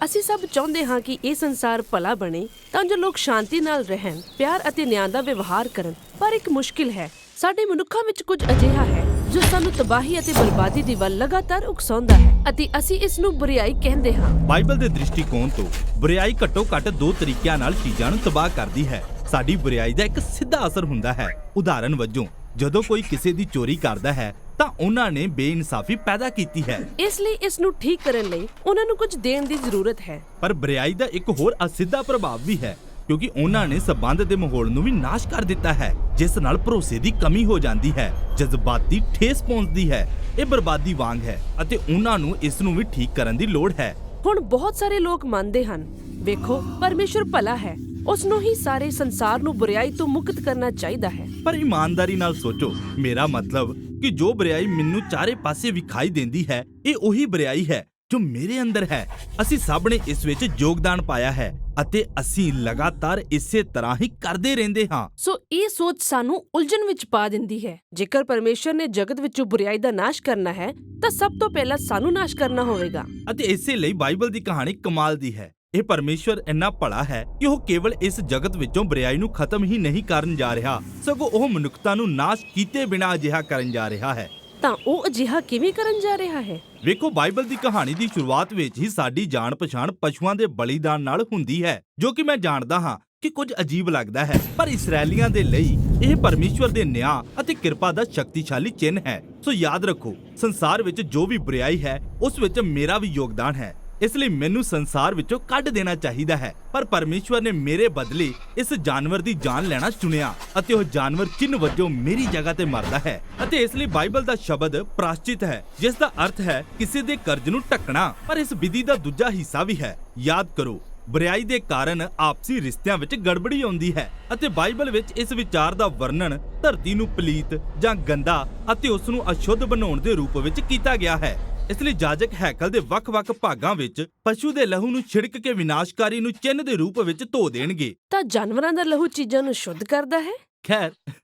ਅਸੀਂ ਸਭ ਚਾਹੁੰਦੇ ਹਾਂ ਕਿ ਇਹ ਸੰਸਾਰ ਭਲਾ ਬਣੇ ਤਾਂ ਜੋ ਲੋਕ ਸ਼ਾਂਤੀ ਨਾਲ ਰਹਿਣ, ਪਿਆਰ ਅਤੇ ਨਿਆਂ ਦਾ ਵਿਵਹਾਰ ਕਰਨ। ਪਰ ਇੱਕ ਮੁਸ਼ਕਿਲ ਹੈ, ਸਾਡੇ ਮਨੁੱਖਾਂ ਵਿੱਚ ਕੁਝ ਅਜਿਹਾ ਹੈ ਜੋ ਸਾਨੂੰ ਤਬਾਹੀ ਅਤੇ ਬਰਬਾਦੀ ਦੀ ਵੱਲ ਲਗਾਤਾਰ ਉਕਸਾਉਂਦਾ ਹੈ ਅਤੇ ਅਸੀਂ ਇਸ ਨੂੰ ਬੁਰੀਆਈ ਕਹਿੰਦੇ ਹਾਂ। ਬਾਈਬਲ ਦੇ ਦ੍ਰਿਸ਼ਟੀਕੋਣ ਤੋਂ ਬੁਰੀਆਈ ਘੱਟੋ-ਘੱਟ ਦੋ ਤਰੀਕਿਆਂ ਨਾਲ ਚੀਜ਼ਾਂ ਨੂੰ ਤਬਾਹ ਕਰਦੀ ਹੈ। ਸਾਡੀ ਬੁਰੀਆਈ ਦਾ ਇੱਕ ਸਿੱਧਾ ਅਸਰ ਹੁੰਦਾ ਹੈ। ਉਦਾਹਰਨ ਵਜੋਂ, ਜਦੋਂ ਕੋਈ ਕਿਸੇ ਦੀ ਚੋਰੀ ਕਰਦਾ ਹੈ ਤਾਂ ਉਹਨਾਂ ਨੇ ਬੇਇਨਸਾਫੀ ਪੈਦਾ ਕੀਤੀ ਹੈ। ਇਸ ਲਈ ਇਸ ਨੂੰ ਠੀਕ ਕਰਨ ਲਈ ਉਹਨਾਂ ਨੂੰ ਕੁਝ ਦੇਣ ਦੀ ਜ਼ਰੂਰਤ ਹੈ। ਪਰ ਬੁਰੀਆਈ ਦਾ ਇੱਕ ਹੋਰ ਅਸਿੱਧਾ ਪ੍ਰਭਾਵ ਵੀ ਹੈ, ਕਿਉਂਕਿ ਉਹਨਾਂ ਨੇ ਸਬੰਧ ਦੇ ਮਾਹੌਲ ਨੂੰ ਵੀ ਨਾਸ਼ ਕਰ ਦਿੱਤਾ ਹੈ, ਜਿਸ ਨਾਲ ਭਰੋਸੇ ਦੀ ਕਮੀ ਹੋ ਜਾਂਦੀ ਹੈ, ਜਜ਼ਬਾਤੀ ਠੇਸ ਪਹੁੰਚਦੀ ਹੈ। ਇਹ ਬਰਬਾਦੀ ਵਾਂਗ ਹੈ ਅਤੇ ਉਹਨਾਂ ਨੂੰ ਇਸ ਨੂੰ ਵੀ ਠੀਕ ਕਰਨ ਦੀ ਲੋੜ ਹੈ। ਹੁਣ ਬਹੁਤ ਸਾਰੇ ਲੋਕ ਮੰਨਦੇ ਹਨ, ਵੇਖੋ, ਪਰਮੇਸ਼ਰ ਭਲਾ ਹੈ, ਉਸ ਨੂੰ ਹੀ ਸਾਰੇ ਸੰਸਾਰ ਨੂੰ ਬੁਰੀਆਈ ਤੋਂ ਮੁਕਤ ਕਰਨਾ ਚਾਹੀਦਾ ਹੈ। ਪਰ ਇਮਾਨਦਾਰੀ ਨਾਲ ਸੋਚੋ, ਮੇਰਾ ਮਤਲਬ ਕਿ ਜੋ ਬੁਰੀਆਈ ਮੈਨੂੰ ਚਾਰੇ ਪਾਸੇ ਵਿਖਾਈ ਦਿੰਦੀ ਹੈ, ਇਹ ਉਹੀ ਬੁਰੀਆਈ ਹੈ ਜੋ ਮੇਰੇ ਅੰਦਰ ਹੈ। ਅਸੀਂ ਸਭ ਨੇ ਇਸ ਵਿੱਚ ਯੋਗਦਾਨ ਪਾਇਆ ਹੈ ਅਤੇ ਅਸੀਂ ਲਗਾਤਾਰ ਇਸੇ ਤਰ੍ਹਾਂ ਹੀ ਕਰਦੇ ਰਹਿੰਦੇ ਹਾਂ। ਸੋ ਇਹ ਸੋਚ ਸਾਨੂੰ ਉਲਝਣ ਵਿੱਚ ਪਾ ਦਿੰਦੀ ਹੈ। ਜੇਕਰ ਪਰਮੇਸ਼ਰ ਨੇ ਜਗਤ ਵਿੱਚੋਂ ਬੁਰੀਆਈ ਦਾ ਨਾਸ਼ ਕਰਨਾ ਹੈ ਤਾਂ ਸਭ ਤੋਂ ਪਹਿਲਾਂ ਸਾਨੂੰ ਨਾਸ਼ ਕਰਨਾ ਹੋਵੇਗਾ। ਅਤੇ ਇਸੇ ਲਈ ਬਾਈਬਲ ਦੀ ਕਹਾਣੀ ਕਮਾਲ ਦੀ ਹੈ। ਇਹ ਪਰਮੇਸ਼ਰ ਇੰਨਾ ਭਲਾ ਹੈ ਕਿ ਉਹ ਕੇਵਲ ਇਸ ਜਗਤ ਵਿੱਚੋਂ ਬੁਰਾਈ ਨੂੰ ਖਤਮ ਹੀ ਨਹੀਂ ਕਰਨ ਜਾ ਰਿਹਾ, ਸਗੋਂ ਉਹ ਮਨੁੱਖਤਾ ਨੂੰ ਨਾਸ਼ ਕੀਤੇ ਬਿਨਾਂ ਅਜਿਹਾ ਕਰਨ ਜਾ ਰਿਹਾ ਹੈ। ਤਾਂ ਉਹ ਅਜਿਹਾ ਕਿਵੇਂ ਕਰਨ ਜਾ ਰਿਹਾ ਹੈ? ਵੇਖੋ, ਬਾਈਬਲ ਦੀ ਕਹਾਣੀ ਦੀ ਸ਼ੁਰੂਆਤ ਵਿੱਚ ਹੀ ਸਾਡੀ ਜਾਣ ਪਛਾਣ ਪਸ਼ੂਆਂ ਦੇ ਬਲੀਦਾਨ ਨਾਲ ਹੁੰਦੀ ਹੈ, ਜੋ ਕਿ ਮੈਂ ਜਾਣਦਾ ਹਾਂ ਕਿ ਕੁਝ ਅਜੀਬ ਲੱਗਦਾ ਹੈ, ਪਰ ਇਸਰਾਏਲੀਆਂ ਦੇ ਲਈ ਇਹ ਪਰਮੇਸ਼ਵਰ ਦੇ ਨਿਆਂ ਅਤੇ ਕਿਰਪਾ ਦਾ ਸ਼ਕਤੀਸ਼ਾਲੀ ਚਿੰਨ੍ਹ ਹੈ। ਸੋ ਯਾਦ ਰੱਖੋ, ਸੰਸਾਰ ਵਿੱਚ ਜੋ ਵੀ ਬੁਰਾਈ ਹੈ ਉਸ ਵਿੱਚ ਮੇਰਾ ਵੀ ਯੋਗਦਾਨ ਹੈ। ਇਸ ਲਈ ਮੈਨੂੰ ਸੰਸਾਰ ਵਿੱਚੋਂ ਕੱਢ ਦੇਣਾ ਚਾਹੀਦਾ ਹੈ, ਪਰ ਪਰਮੇਸ਼ਵਰ ਨੇ ਮੇਰੇ ਬਦਲੇ ਇਸ ਜਾਨਵਰ ਦੀ ਜਾਨ ਲੈਣਾ ਚੁਣਿਆ ਅਤੇ ਉਹ ਜਾਨਵਰ ਚਿੰਨ੍ਹ ਵਜੋਂ ਮੇਰੀ ਜਗ੍ਹਾ ਤੇ ਮਰਦਾ ਹੈ। ਅਤੇ ਇਸ ਲਈ ਬਾਈਬਲ ਦਾ ਸ਼ਬਦ ਪ੍ਰਾਸ਼ਚਿਤ ਹੈ, ਜਿਸ ਦਾ ਅਰਥ ਹੈ ਕਿਸੇ ਦੇ ਕਰਜ਼ ਨੂੰ ਢੱਕਣਾ। ਪਰ ਇਸ ਵਿਧੀ ਦਾ ਦੂਜਾ ਹਿੱਸਾ ਵੀ ਹੈ। ਯਾਦ ਕਰੋ, ਬੁਰਾਈ ਦੇ ਕਾਰਨ ਆਪਸੀ ਰਿਸ਼ਤਿਆਂ ਵਿੱਚ ਗੜਬੜੀ ਆਉਂਦੀ ਹੈ ਅਤੇ ਬਾਈਬਲ ਵਿੱਚ ਇਸ ਵਿਚਾਰ ਦਾ ਵਰਣਨ ਧਰਤੀ ਨੂੰ ਪਲੀਤ ਜਾਂ ਗੰਦਾ ਅਤੇ ਉਸ ਨੂੰ ਅਸ਼ੁੱਧ ਬਣਾਉਣ ਦੇ ਰੂਪ ਵਿੱਚ ਕੀਤਾ ਗਿਆ ਹੈ। ਇਸ ਲਈ ਜਾਜਕ ਹੈਕਲ ਦੇ ਵੱਖ-ਵੱਖ ਭਾਗਾਂ ਵਿੱਚ ਪਸ਼ੂ ਦੇ ਲਹੂ ਨੂੰ ਛਿੜਕ ਕੇ ਵਿਨਾਸ਼ਕਾਰੀ ਨੂੰ ਚਿੰਨ੍ਹ ਦੇ ਰੂਪ ਵਿੱਚ ਧੋ ਦੇਣਗੇ। ਤਾਂ ਜਾਨਵਰਾਂ ਦਾ ਲਹੂ ਚੀਜ਼ਾਂ ਨੂੰ ਸ਼ੁੱਧ ਕਰਦਾ ਹੈ? ਖੈਰ,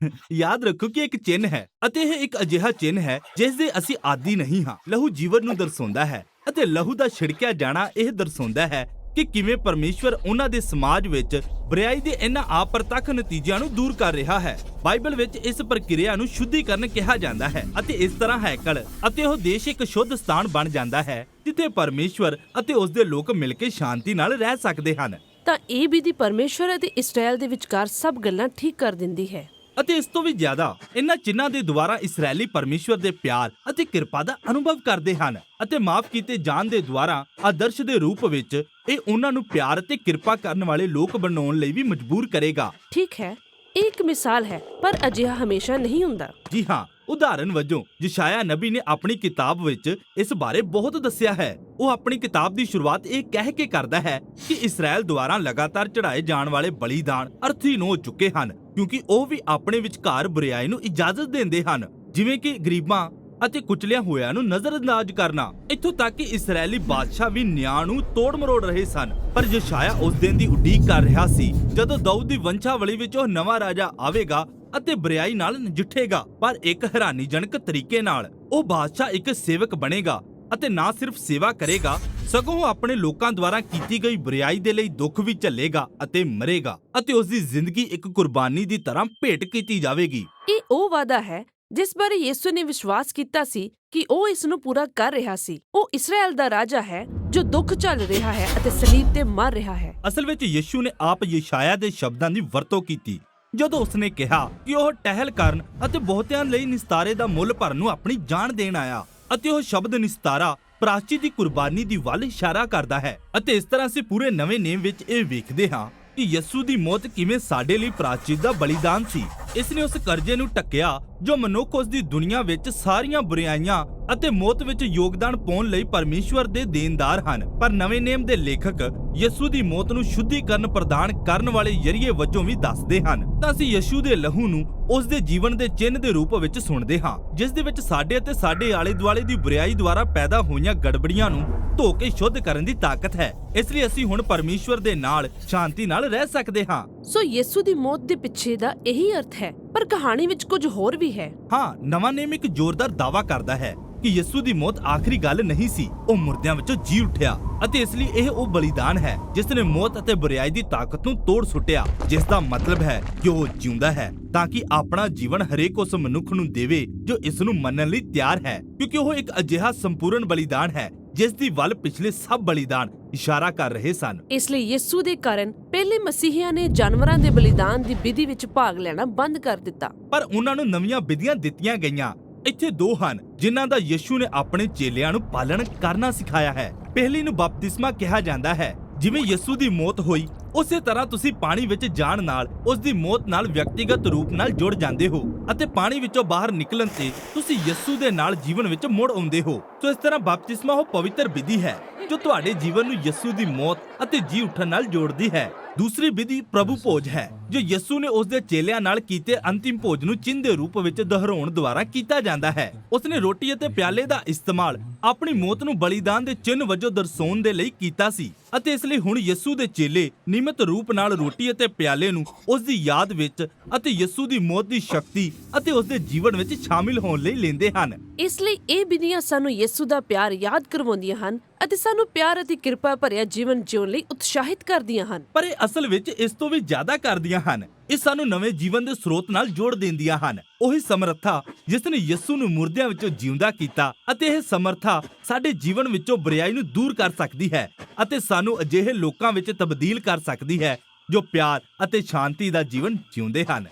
ਯਾਦ ਰੱਖੋ ਕਿ ਇੱਕ ਚਿੰਨ੍ਹ ਹੈ ਅਤੇ ਇਹ ਇੱਕ ਅਜਿਹਾ ਚਿੰਨ੍ਹ ਹੈ ਜਿਸ ਦੇ ਅਸੀਂ ਆਦੀ ਨਹੀਂ ਹਾਂ। ਲਹੂ ਜੀਵਨ ਨੂੰ ਦਰਸਾਉਂਦਾ ਹੈ ਅਤੇ ਲਹੂ ਦਾ ਛਿੜਕਿਆ ਜਾਣਾ ਇਹ ਦਰਸਾਉਂਦਾ ਹੈ ਕਿ ਕਿਵੇਂ ਪਰਮੇਸ਼ਵਰ ਉਹਨਾਂ ਦੇ ਸਮਾਜ ਵਿੱਚ ਬੁਰਾਈ ਦੇ ਇਹਨਾਂ ਅਪਰਤੱਖ ਨਤੀਜਿਆਂ ਨੂੰ ਦੂਰ ਕਰ ਰਿਹਾ ਹੈ। ਬਾਈਬਲ ਵਿੱਚ ਇਸ ਪ੍ਰਕਿਰਿਆ ਨੂੰ ਸ਼ੁੱਧੀਕਰਨ ਕਿਹਾ ਜਾਂਦਾ ਹੈ ਅਤੇ ਇਸ ਤਰ੍ਹਾਂ ਹੈਕਲ ਅਤੇ ਉਹ ਦੇਸ਼ ਇੱਕ ਸ਼ੁੱਧ ਸਥਾਨ ਬਣ ਜਾਂਦਾ ਹੈ ਜਿੱਥੇ ਪਰਮੇਸ਼ਵਰ ਅਤੇ ਉਸ ਦੇ ਲੋਕ ਮਿਲ ਕੇ ਸ਼ਾਂਤੀ ਨਾਲ ਰਹਿ ਸਕਦੇ ਹਨ। ਤਾਂ ਇਹ ਵਿਧੀ ਪਰਮੇਸ਼ਵਰ ਅਤੇ ਇਸਰਾਏਲ ਦੇ ਵਿਚਕਾਰ ਸਭ ਗੱਲਾਂ ਠੀਕ ਕਰ ਦਿੰਦੀ ਹੈ। ਅਤੇ ਇਸ ਤੋਂ ਵੀ ਜ਼ਿਆਦਾ, ਇਹਨਾਂ ਚਿੰਨ੍ਹਾਂ ਦੇ ਦੁਆਰਾ ਇਸਰਾਏਲੀ ਪਰਮੇਸ਼ਵਰ ਦੇ ਪਿਆਰ ਅਤੇ ਕਿਰਪਾ ਦਾ ਅਨੁਭਵ ਕਰਦੇ ਹਨ ਅਤੇ ਮਾਫ ਕੀਤੇ ਜਾਣ ਦੇ ਦੁਆਰਾ ਆਦਰਸ਼ ਦੇ ਰੂਪ ਵਿੱਚ ਇਹ ਉਹਨਾਂ ਨੂੰ ਪਿਆਰ ਅਤੇ ਕਿਰਪਾ ਕਰਨ ਵਾਲੇ ਲੋਕ ਬਣਾਉਣ ਲਈ ਵੀ ਮਜਬੂਰ ਕਰੇਗਾ। ਠੀਕ ਹੈ, ਇਹ ਇੱਕ ਮਿਸਾਲ ਹੈ, ਪਰ ਅਜਿਹਾ ਹਮੇਸ਼ਾ ਨਹੀਂ ਹੁੰਦਾ। ਜੀ ਹਾਂ, ਉਦਾਹਰਨ ਵਜੋਂ ਯਸ਼ਾਇਆ ਨਬੀ ਨੇ ਆਪਣੀ ਕਿਤਾਬ ਵਿੱਚ ਇਸ ਬਾਰੇ ਬਹੁਤ ਦੱਸਿਆ ਹੈ। ਉਹ ਆਪਣੀ ਕਿਤਾਬ ਦੀ ਸ਼ੁਰੂਆਤ ਇਹ ਕਹਿ ਕੇ ਕਰਦਾ ਹੈ ਕਿ ਇਸਰਾਏਲ ਦੁਆਰਾ ਲਗਾਤਾਰ ਚੜਾਏ ਜਾਣ ਵਾਲੇ ਬਲੀਦਾਨ ਅਰਥਹੀਨ ਹੋ ਚੁੱਕੇ ਹਨ, ਕਿਉਂਕਿ ਉਹ ਵੀ ਆਪਣੇ ਵਿਚਕਾਰ ਬੁਰਾਈ ਨੂੰ ਇਜਾਜ਼ਤ ਦਿੰਦੇ ਹਨ, ਜਿਵੇਂ ਕਿ ਗਰੀਬਾਂ ਅਤੇ ਕੁਚਲਿਆ ਹੋਇਆਂ ਨੂੰ ਨਜ਼ਰਅੰਦਾਜ਼ ਕਰਨਾ। ਇੱਥੋਂ ਤੱਕ ਕਿ ਇਸਰਾਏਲੀ ਬਾਦਸ਼ਾਹ ਵੀ ਨਿਆਂ ਨੂੰ ਤੋੜ ਮਰੋੜ ਰਹੇ ਸਨ। ਪਰ ਯਸ਼ਾਇਆ ਉਸ ਦਿਨ ਦੀ ਉਡੀਕ ਕਰ ਰਿਹਾ ਸੀ ਜਦੋਂ ਦਾਊਦ ਦੀ ਵੰਸ਼ਾਵਲੀ ਵਿੱਚ ਉਹ ਨਵਾਂ ਰਾਜਾ ਆਵੇਗਾ ਅਤੇ ਬੁਰਾਈ ਨਾਲ ਨਜਿੱਠੇਗਾ, ਪਰ ਇੱਕ ਹੈਰਾਨੀਜਨਕ ਤਰੀਕੇ ਨਾਲ। ਉਹ ਬਾਦਸ਼ਾਹ ਇੱਕ ਸੇਵਕ ਬਣੇਗਾ ਅਤੇ ਨਾ ਸਿਰਫ ਸੇਵਾ ਕਰੇਗਾ, ਸਗੋਂ ਉਹ ਆਪਣੇ ਲੋਕਾਂ ਦੁਆਰਾ ਕੀਤੀ ਗਈ ਬੁਰਾਈ ਦੇ ਲਈ ਦੁੱਖ ਵੀ ਝੱਲੇਗਾ ਅਤੇ ਮਰੇਗਾ ਅਤੇ ਉਸ ਦੀ ਜ਼ਿੰਦਗੀ ਇੱਕ ਕੁਰਬਾਨੀ ਦੀ ਤਰ੍ਹਾਂ ਭੇਟ ਕੀਤੀ ਜਾਵੇਗੀ। ਇਹ ਉਹ ਵਾਅਦਾ ਹੈ ਜਿਸ ਬਾਰੇ ਯਿਸੂ ਨੇ ਵਿਸ਼ਵਾਸ ਕੀਤਾ ਸੀ ਕਿ ਉਹ ਇਸ ਨੂੰ ਪੂਰਾ ਕਰ ਰਿਹਾ ਸੀ। ਉਹ ਇਸਰਾਏਲ ਦਾ ਰਾਜਾ ਹੈ ਜੋ ਦੁੱਖ ਝੱਲ ਰਿਹਾ ਹੈ ਅਤੇ ਸਲੀਬ ਤੇ ਮਰ ਰਿਹਾ ਹੈ। ਅਸਲ ਵਿੱਚ ਯਿਸੂ ਨੇ ਆਪ ਯਸ਼ਾਇਆ ਦੇ ਸ਼ਬਦਾਂ ਦੀ ਵਰਤੋਂ ਕੀਤੀ ਜਦੋਂ ਉਸਨੇ ਕਿਹਾ ਕਿ ਉਹ ਟਹਿਲ ਕਰਨ ਅਤੇ ਬਹੁਤਿਆਂ ਲਈ ਨਿਸਤਾਰੇ ਦਾ ਮੁੱਲ ਭਰਨ ਨੂੰ ਆਪਣੀ ਜਾਨ ਦੇਣ ਆਇਆ, ਅਤੇ ਉਹ ਸ਼ਬਦ ਨਿਸਤਾਰਾ ਪ੍ਰਾਚੀ ਦੀ ਕੁਰਬਾਨੀ ਦੀ ਵੱਲ ਇਸ਼ਾਰਾ ਕਰਦਾ ਹੈ। ਅਤੇ ਇਸ ਤਰ੍ਹਾਂ ਅਸੀਂ ਪੂਰੇ ਨਵੇਂ ਨੇਮ ਵਿੱਚ ਇਹ ਵੇਖਦੇ ਹਾਂ ਕਿ ਯਿਸੂ ਦੀ ਮੌਤ ਕਿਵੇਂ ਸਾਡੇ ਲਈ ਪ੍ਰਾਚਿਤ ਦਾ ਬਲੀਦਾਨ ਸੀ। ਇਸ ਨੇ ਉਸ ਕਰਜ਼ੇ ਨੂੰ ਢੱਕਿਆ ਜੋ ਮਨੁੱਖ ਉਸ ਦੀ ਦੁਨੀਆ ਵਿੱਚ ਸਾਰੀਆਂ ਬੁਰਾਈਆਂ ਅਤੇ ਮੌਤ ਵਿੱਚ ਯੋਗਦਾਨ ਪਾਉਣ ਲਈ ਪਰਮੇਸ਼ਵਰ ਦੇ ਦੇਣਦਾਰ ਹਨ। ਪਰ ਨਵੇਂ ਨੇਮ ਦੇ ਲੇਖਕ ਯਿਸੂ ਦੀ ਮੌਤ ਨੂੰ ਸ਼ੁੱਧੀਕਰਨ ਪ੍ਰਦਾਨ ਕਰਨ ਵਾਲੇ ਜ਼ਰੀਏ ਵਜੋਂ ਵੀ ਦੱਸਦੇ ਹਨ। ਤਾਂ ਅਸੀਂ ਯਿਸੂ ਦੇ ਲਹੂ ਨੂੰ ਉਸ ਦੇ ਜੀਵਨ ਦੇ ਚਿੰਨ੍ਹ ਦੇ ਰੂਪ ਵਿੱਚ ਸੁਣਦੇ ਹਾਂ, ਜਿਸ ਦੇ ਵਿੱਚ ਸਾਡੇ ਅਤੇ ਸਾਡੇ ਆਲੇ ਦੁਆਲੇ ਦੀ ਬੁਰਾਈ ਦੁਆਰਾ ਪੈਦਾ ਹੋਈਆਂ ਗੜਬੜੀਆਂ ਨੂੰ ਧੋ ਕੇ ਸ਼ੁੱਧ ਕਰਨ ਦੀ ਤਾਕਤ ਹੈ। ਇਸ ਲਈ ਅਸੀਂ ਹੁਣ ਪਰਮੇਸ਼ਵਰ ਦੇ ਨਾਲ ਸ਼ਾਂਤੀ ਨਾਲ ਰਹਿ ਸਕਦੇ ਹਾਂ। ਸੋ ਯਿਸੂ ਦੀ ਮੌਤ ਦੇ ਪਿੱਛੇ ਦਾ ਇਹੀ ਅਰਥ ਹੈ, ਪਰ ਕਹਾਣੀ ਵਿੱਚ ਕੁਝ ਹੋਰ ਵੀ ਹੈ। ਹਾਂ, ਨਵਾਂ ਨੇਮ ਇੱਕ ਜ਼ੋਰਦਾਰ ਦਾਅਵਾ ਕਰਦਾ ਹੈ ਕਿ ਯਿਸੂ ਦੀ ਮੌਤ ਆਖਰੀ ਗੱਲ ਨਹੀਂ ਸੀ, ਉਹ ਮੁਰਦਿਆਂ ਵਿੱਚੋਂ ਜੀ ਉੱਠਿਆ ਅਤੇ ਇਸ ਲਈ ਇਹ ਉਹ ਬਲੀਦਾਨ ਹੈ ਜਿਸ ਨੇ ਮੌਤ ਅਤੇ ਬੁਰਾਈ ਦੀ ਤਾਕਤ ਨੂੰ ਤੋੜ ਸੁੱਟਿਆ, ਜਿਸ ਦਾ ਮਤਲਬ ਹੈ ਕਿ ਉਹ ਜਿਉਂਦਾ ਹੈ ਤਾਂ ਕਿ ਆਪਣਾ ਜੀਵਨ ਹਰੇਕ ਉਸ ਮਨੁੱਖ ਨੂੰ ਦੇਵੇ ਜੋ ਇਸ ਨੂੰ ਮੰਨਣ ਲਈ ਤਿਆਰ ਹੈ, ਕਿਉਂਕਿ ਉਹ ਇੱਕ ਅਜਿਹਾ ਸੰਪੂਰਨ ਬਲੀਦਾਨ ਹੈ ਜਿਸ ਦੀ ਵੱਲ ਪਿਛਲੇ ਸਭ ਬਲੀਦਾਨ ਇਸ਼ਾਰਾ ਕਰ ਰਹੇ ਸਨ। ਇਸ ਲਈ ਯਿਸੂ ਦੇ ਕਾਰਨ ਪਹਿਲੇ ਮਸੀਹੀਆਂ ਨੇ ਜਾਨਵਰਾਂ ਦੇ ਬਲੀਦਾਨ ਦੀ ਵਿਧੀ ਵਿੱਚ ਭਾਗ ਲੈਣਾ ਬੰਦ ਕਰ ਦਿੱਤਾ। ਪਰ ਉਹਨਾਂ ਨੂੰ ਨਵੀਆਂ ਵਿਧੀਆਂ ਦਿੱਤੀਆਂ ਗਈਆਂ। ਇੱਥੇ ਦੋ ਹਨ ਜਿਨ੍ਹਾਂ ਦਾ ਯਿਸੂ ਨੇ ਆਪਣੇ ਚੇਲਿਆਂ ਨੂੰ ਪਾਲਣ ਕਰਨਾ ਸਿਖਾਇਆ ਹੈ। ਪਹਿਲੀ ਨੂੰ ਬਪਤਿਸਮਾ ਕਿਹਾ ਜਾਂਦਾ ਹੈ। ਜਿਵੇਂ ਯਿਸੂ ਦੀ ਮੌਤ ਹੋਈ, ਉਸੇ ਤਰ੍ਹਾਂ ਤੁਸੀਂ ਪਾਣੀ ਵਿੱਚ ਜਾਣ ਨਾਲ ਉਸ ਦੀ ਮੌਤ ਨਾਲ ਵਿਅਕਤੀਗਤ ਰੂਪ ਨਾਲ ਜੁੜ ਜਾਂਦੇ ਹੋ ਅਤੇ ਪਾਣੀ ਵਿੱਚੋਂ ਬਾਹਰ ਨਿਕਲਣ ਤੇ ਤੁਸੀਂ ਯਿਸੂ ਦੇ ਨਾਲ ਜੀਵਨ ਵਿੱਚ ਮੁੜ ਆਉਂਦੇ ਹੋ। ਸੋ ਇਸ ਤਰ੍ਹਾਂ ਬਪਤਿਸਮਾ ਉਹ ਪਵਿੱਤਰ ਵਿਧੀ ਹੈ ਜੋ ਤੁਹਾਡੇ ਜੀਵਨ ਨੂੰ ਯਿਸੂ ਦੀ ਮੌਤ ਅਤੇ ਜੀ ਉੱਠਣ ਨਾਲ ਜੋੜਦੀ ਹੈ। ਦੂਸਰੀ ਵਿਧੀ ਪ੍ਰਭੂ ਭੋਜ ਹੈ ਜੋ ਯਿਸੂ ਨੇ ਉਸ ਦੇ ਚੇਲਿਆਂ ਨਾਲ ਕੀਤੇ ਅੰਤਿਮ ਭੋਜ ਨੂੰ ਚਿੰਨ੍ਹ ਦੇ ਰੂਪ ਵਿੱਚ ਦੁਹਰਾਉਣ ਦੁਆਰਾ ਕੀਤਾ ਜਾਂਦਾ ਹੈ। ਉਸਨੇ ਰੋਟੀ ਅਤੇ ਪਿਆਲੇ ਦਾ ਇਸਤੇਮਾਲ ਆਪਣੀ ਮੌਤ ਨੂੰ ਬਲੀਦਾਨ ਦੇ ਚਿੰਨ੍ਹ ਵਜੋਂ ਦਰਸਾਉਣ ਦੇ ਲਈ ਕੀਤਾ ਸੀ ਅਤੇ ਇਸ ਲਈ ਹੁਣ ਯਿਸੂ ਦੇ ਚੇਲੇ ਨਿਯਮਿਤ ਰੂਪ ਨਾਲ ਰੋਟੀ ਅਤੇ ਪਿਆਲੇ ਨੂੰ ਉਸ ਦੀ ਯਾਦ ਵਿੱਚ ਅਤੇ ਯਿਸੂ ਦੀ ਮੌਤ ਦੀ ਸ਼ਕਤੀ ਅਤੇ ਉਸ ਦੇ ਜੀਵਨ ਵਿੱਚ ਸ਼ਾਮਿਲ ਹੋਣ ਲਈ ਲੈਂਦੇ ਹਨ। ਇਸ ਲਈ ਇਹ ਵਿਧੀਆਂ ਸਾਨੂੰ ਯਿਸੂ ਦਾ ਪਿਆਰ ਯਾਦ ਕਰਵਾਉਂਦੀਆਂ ਹਨ ਅਤੇ ਸਾਨੂੰ ਪਿਆਰ ਅਤੇ ਕਿਰਪਾ ਭਰਿਆ ਜੀਵਨ ਜਿਉਣ ਲਈ ਉਤਸ਼ਾਹਿਤ ਕਰਦੀਆਂ ਹਨ। ਪਰ ਇਹ ਅਸਲ ਵਿੱਚ ਇਸ ਤੋਂ ਵੀ ਜ਼ਿਆਦਾ ਕਰਦੀਆਂ ਹਨ। ਇਹ ਸਾਨੂੰ ਨਵੇਂ ਜੀਵਨ ਦੇ ਸਰੋਤ ਨਾਲ ਜੋੜ ਦਿੰਦੀਆਂ ਹਨ। ਉਹੀ ਸਮਰੱਥਾ ਜਿਸ ਨੇ ਯਿਸੂ ਨੂੰ ਮੁਰਦਿਆਂ ਵਿੱਚੋਂ ਜਿਉਂਦਾ ਕੀਤਾ ਅਤੇ ਇਹ ਸਮਰੱਥਾ ਸਾਡੇ ਜੀਵਨ ਵਿੱਚੋਂ ਬੁਰਾਈ ਨੂੰ ਦੂਰ ਕਰ ਸਕਦੀ ਹੈ ਅਤੇ ਸਾਨੂੰ ਅਜਿਹੇ ਲੋਕਾਂ ਵਿੱਚ ਤਬਦੀਲ ਕਰ ਸਕਦੀ ਹੈ ਜੋ ਪਿਆਰ ਅਤੇ ਸ਼ਾਂਤੀ ਦਾ ਜੀਵਨ ਜਿਉਂਦੇ ਹਨ।